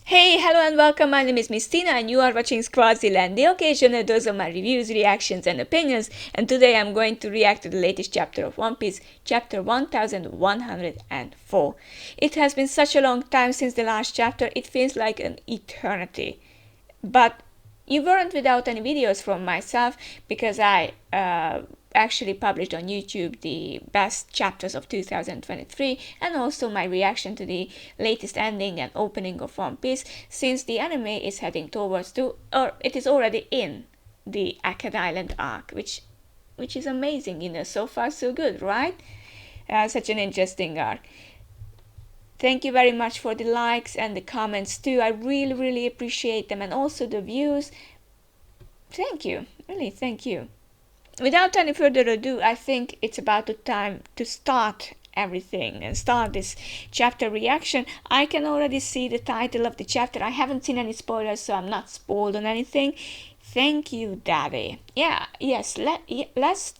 Hey, hello and welcome. My name is Miss Tina and you are watching Squaziland, the occasional dose of my reviews, reactions and opinions. And today I'm going to react to the latest chapter of One Piece, chapter 1104. It has been such a long time since the last chapter, it feels like an eternity. But you weren't without any videos from myself because I actually published on YouTube the best chapters of 2023 and also my reaction to the latest ending and opening of One Piece, since the anime is heading towards or it is already in the Akad Island arc, which is amazing, so far so good, right? Such an interesting arc. Thank you very much for the likes and the comments too. I really appreciate them, and also the views. Thank you. Really, thank you. Without any further ado, I think it's about the time to start everything and start this chapter reaction. I can already see the title of the chapter. I haven't seen any spoilers, so I'm not spoiled on anything. Thank you, Daddy. Yeah, yes, last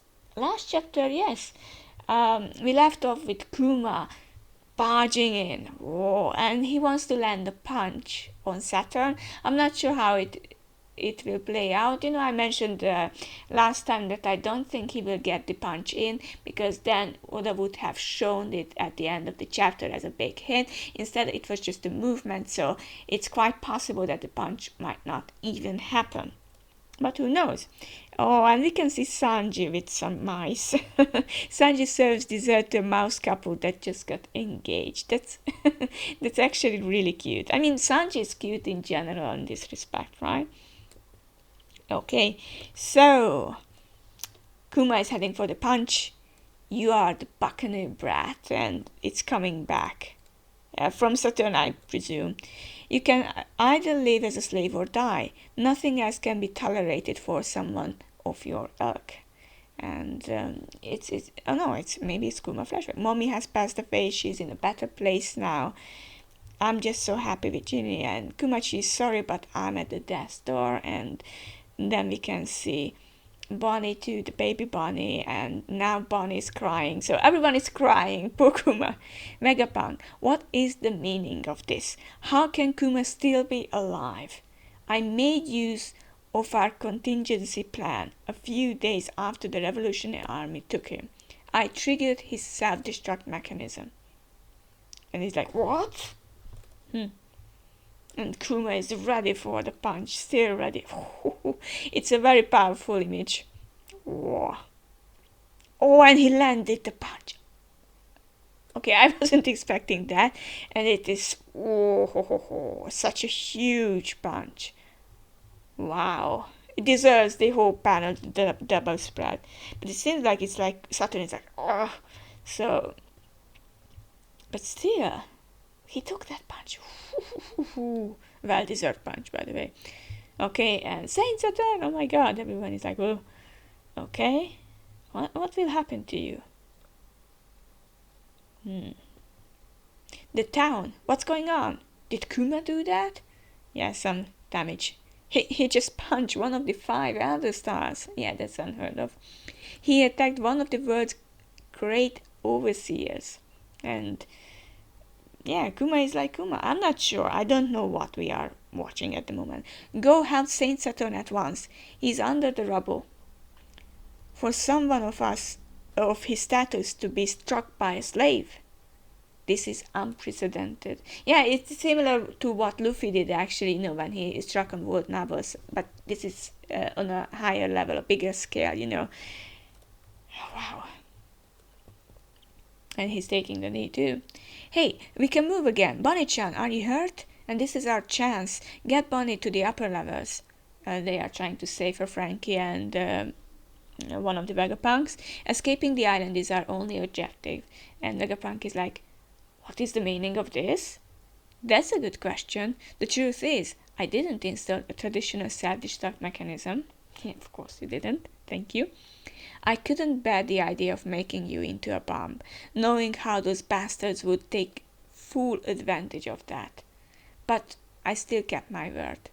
chapter, yes. We left off with Kuma barging in. Whoa, and he wants to land a punch on Saturn. I'm not sure how it will play out. I mentioned last time that I don't think he will get the punch in, because then Oda would have shown it at the end of the chapter as a big hit. Instead, it was just a movement, so it's quite possible that the punch might not even happen. But who knows? Oh, and we can see Sanji with some mice. Sanji serves dessert to a mouse couple that just got engaged. That's that's actually really cute. I mean, Sanji is cute in general in this respect, right? Okay, so Kuma is heading for the punch. You are the buccaneer brat, and it's coming back. From Saturn, I presume. You can either live as a slave or die. Nothing else can be tolerated for someone of your ilk. And maybe it's Kuma flashback. Mommy has passed away. She's in a better place now. I'm just so happy with Ginny, and Kuma, she's sorry, but I'm at the death's door. And then we can see Bonnie too, the baby Bonnie, and now Bonnie is crying. So everyone is crying. Poor Kuma. Vegapunk, what is the meaning of this? How can Kuma still be alive? I made use of our contingency plan a few days after the Revolutionary Army took him. I triggered his self-destruct mechanism. And he's like, what? And Kuma is ready for the punch, still ready. It's a very powerful image. Oh, and he landed the punch. Okay, I wasn't expecting that. And it is such a huge punch. Wow. It deserves the whole panel, the double spread. But it seems like it's like Saturn is like, oh. So, but still, he took that punch. Well deserved punch, by the way. Okay, and Saint Saturn, oh my god, everyone is like, oh, okay, what will happen to you? The town, what's going on? Did Kuma do that? Yeah, some damage. He just punched one of the 5 Elder Stars. Yeah, that's unheard of. He attacked one of the world's great overseers. And yeah, Kuma is like Kuma. I'm not sure. I don't know what we are watching at the moment. Go help Saint Saturn at once. He's under the rubble. For someone of his status to be struck by a slave, this is unprecedented. Yeah, it's similar to what Luffy did actually, when he struck on world Navos. But this is on a higher level, a bigger scale, Wow. And he's taking the knee too. Hey, we can move again. Bonnie-chan, are you hurt? And this is our chance. Get Bonnie to the upper levels. They are trying to save her, Frankie and one of the Vegapunks. Escaping the island is our only objective. And Vegapunk is like, what is the meaning of this? That's a good question. The truth is, I didn't install a traditional self-destruct mechanism. Yeah, of course you didn't. Thank you. I couldn't bear the idea of making you into a bomb, knowing how those bastards would take full advantage of that. But I still kept my word.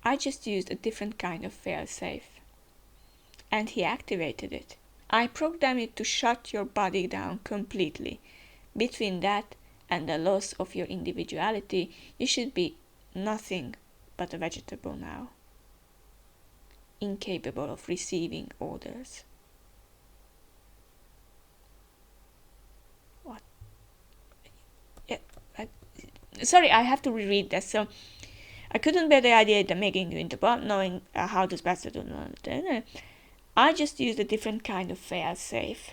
I just used a different kind of failsafe. And he activated it. I programmed it to shut your body down completely. Between that and the loss of your individuality, you should be nothing but a vegetable now, incapable of receiving orders. What? Yeah, sorry, I have to reread that. So, I couldn't bear the idea of making you into bomb, knowing how this bastard would not. I just used a different kind of fail-safe.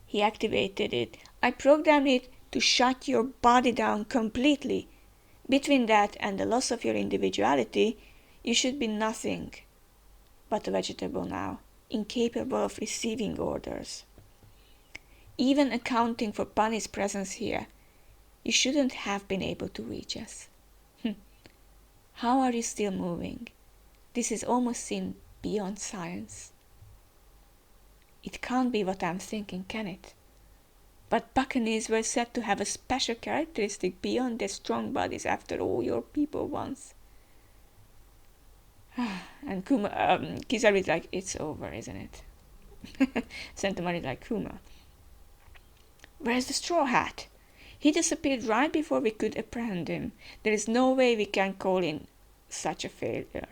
He activated it. I programmed it to shut your body down completely. Between that and the loss of your individuality, you should be nothing but a vegetable now, incapable of receiving orders. Even accounting for Bunny's presence here, you shouldn't have been able to reach us. How are you still moving? This is almost seem beyond science. It can't be what I'm thinking, can it? But buccaneers were said to have a special characteristic beyond their strong bodies after all your people once. And Kuma, Kizaru is like, it's over, isn't it? Sentamari is like, Kuma, where's the straw hat? He disappeared right before we could apprehend him. There is no way we can call in such a failure.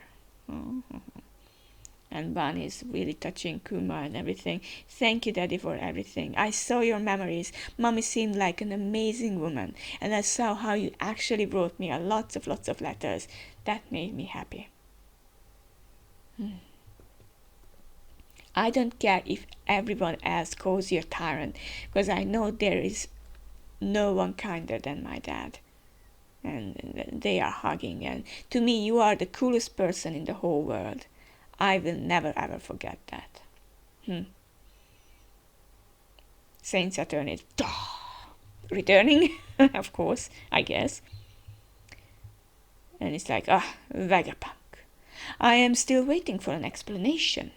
And Bunny is really touching Kuma and everything. Thank you, Daddy, for everything. I saw your memories. Mommy seemed like an amazing woman. And I saw how you actually wrote me lots of letters. That made me happy. I don't care if everyone else calls you a tyrant, because I know there is no one kinder than my dad. And they are hugging. And to me, you are the coolest person in the whole world. I will never ever forget that. Saint Saturn is returning, of course, I guess. And it's like, Vegapunk. I am still waiting for an explanation.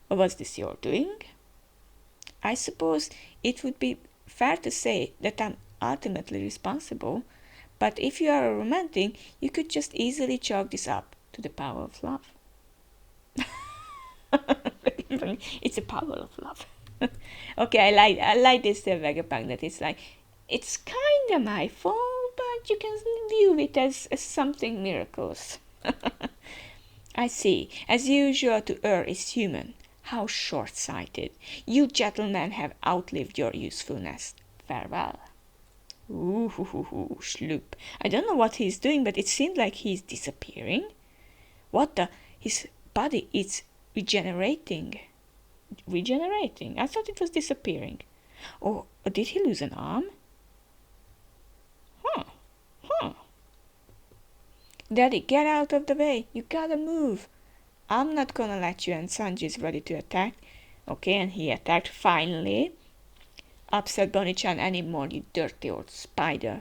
Or was this your doing? I suppose it would be fair to say that I'm ultimately responsible, but if you are a romantic, you could just easily chalk this up to the power of love. It's a power of love. Okay, I like this Vegapunk, that it's like, it's kind of my fault, but you can view it as something miracles. I see. As usual, to err is human. How short-sighted. You gentlemen have outlived your usefulness. Farewell. Ooh, Schloop. I don't know what he's doing, but it seems like he's disappearing. What the? His body is regenerating. Regenerating? I thought it was disappearing. Or did he lose an arm? Daddy, get out of the way. You gotta move. I'm not gonna let you. And Sanji's ready to attack. Okay, and he attacked finally. Upset Bonnie-chan anymore, you dirty old spider.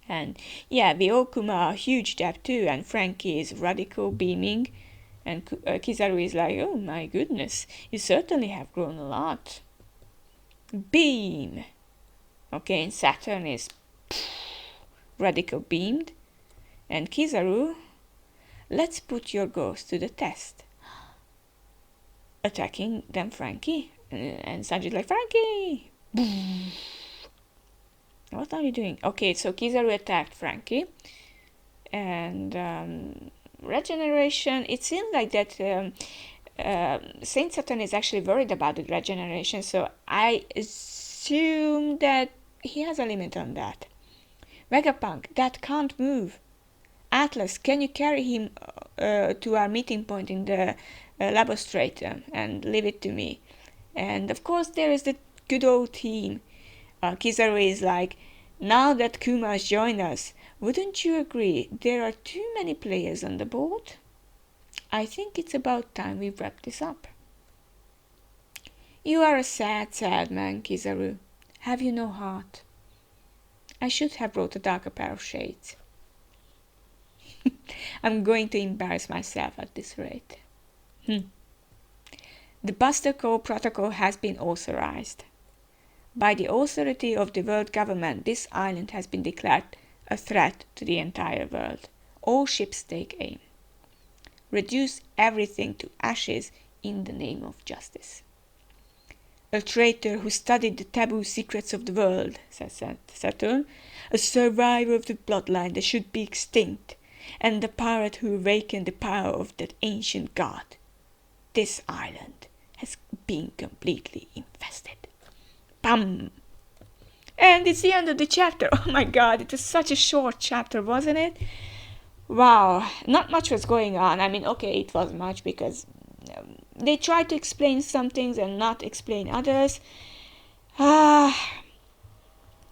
And yeah, we owe Kuma a huge debt too. And Frankie is radical beaming. And Kizaru is like, oh my goodness, you certainly have grown a lot. Beam. Okay, and Saturn is radical beamed. And Kizaru, let's put your ghost to the test. Attacking them Frankie. And Sanji's like, Frankie! What are you doing? Okay, so Kizaru attacked Frankie. And regeneration, it seems like that Saint Saturn is actually worried about the regeneration, so I assume that he has a limit on that. Vegapunk, that can't move. Atlas, can you carry him to our meeting point in the labostratum and leave it to me? And of course there is the good old team. Kizaru is like, now that Kuma has joined us, wouldn't you agree there are too many players on the board? I think it's about time we wrap this up. You are a sad, sad man, Kizaru. Have you no heart? I should have brought a darker pair of shades. I'm going to embarrass myself at this rate. The Buster Call protocol has been authorized. By the authority of the world government, this island has been declared a threat to the entire world. All ships take aim. Reduce everything to ashes in the name of justice. a traitor who studied the taboo secrets of the world, says Saturn. A survivor of the bloodline that should be extinct, and the pirate who awakened the power of that ancient god. This island has been completely infested. Bam! And it's the end of the chapter. Oh my god, it was such a short chapter, wasn't it? Wow, not much was going on. I mean, okay, it was much because they tried to explain some things and not explain others.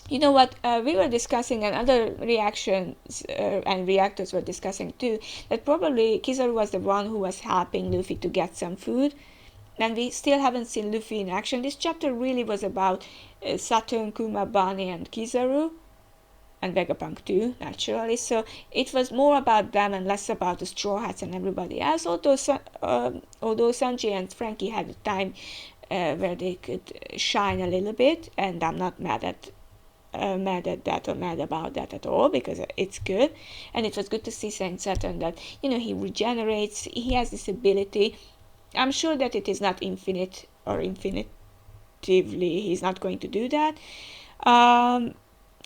You know what, we were discussing, and other reactions and reactors were discussing too, that probably Kizaru was the one who was helping Luffy to get some food, and we still haven't seen Luffy in action. This chapter really was about Saturn, Kuma, Bonnie, and Kizaru, and Vegapunk too, naturally. So it was more about them and less about the Straw Hats and everybody else. Although Sanji and Frankie had a time where they could shine a little bit, and I'm not mad at that or mad about that at all, because it's good. And it was good to see Saint Saturn that, you know, he regenerates, he has this ability. I'm sure that it is not infinite or infinitively, he's not going to do that.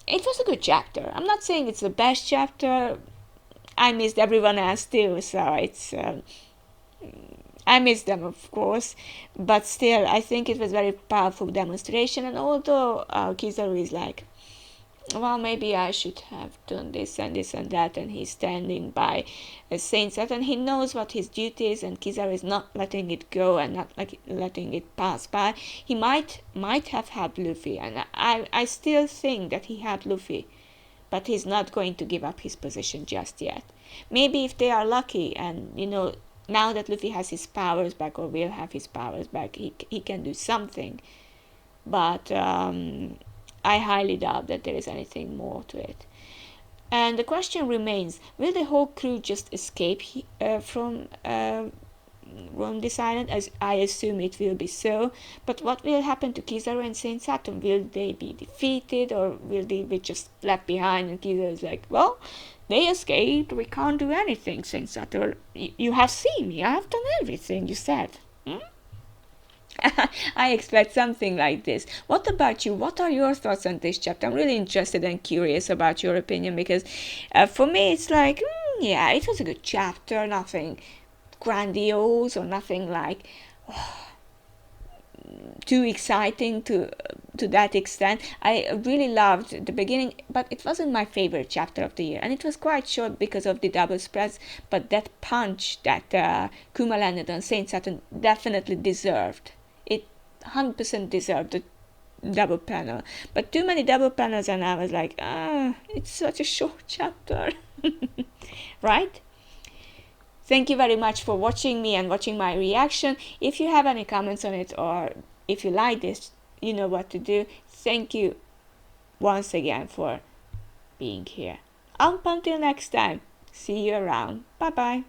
It was a good chapter. I'm not saying it's the best chapter. I missed everyone else too, so it's I miss them, of course, but still, I think it was very powerful demonstration. And although Kizaru is like, well, maybe I should have done this and this and that, and he's standing by Saint Saturn, he knows what his duty is, and Kizaru is not letting it go and not letting it pass by. He might have helped Luffy, and I still think that he helped Luffy, but he's not going to give up his position just yet. Maybe if they are lucky, and you know, now that Luffy has his powers back, or will have his powers back, he can do something. But I highly doubt that there is anything more to it. And the question remains, will the whole crew just escape from this island? As I assume it will be so. But what will happen to Kizaru and Saint Saturn? Will they be defeated, or will they be just left behind, and Kizaru is like, well, they escaped, we can't do anything, Saint Saturn. You have seen me, I have done everything you said. I expect something like this. What about you? What are your thoughts on this chapter? I'm really interested and curious about your opinion, because for me it's like, yeah, it was a good chapter, nothing grandiose or nothing like too exciting to that extent. I really loved the beginning, but it wasn't my favorite chapter of the year, and it was quite short because of the double spreads. But that punch that Kuma landed on Saint Saturn definitely deserved. It 100% deserved the double panel. But too many double panels, and I was like, it's such a short chapter. Right? Thank you very much for watching me and watching my reaction. If you have any comments on it, or if you like this, you know what to do. Thank you once again for being here. Up until next time. See you around. Bye bye.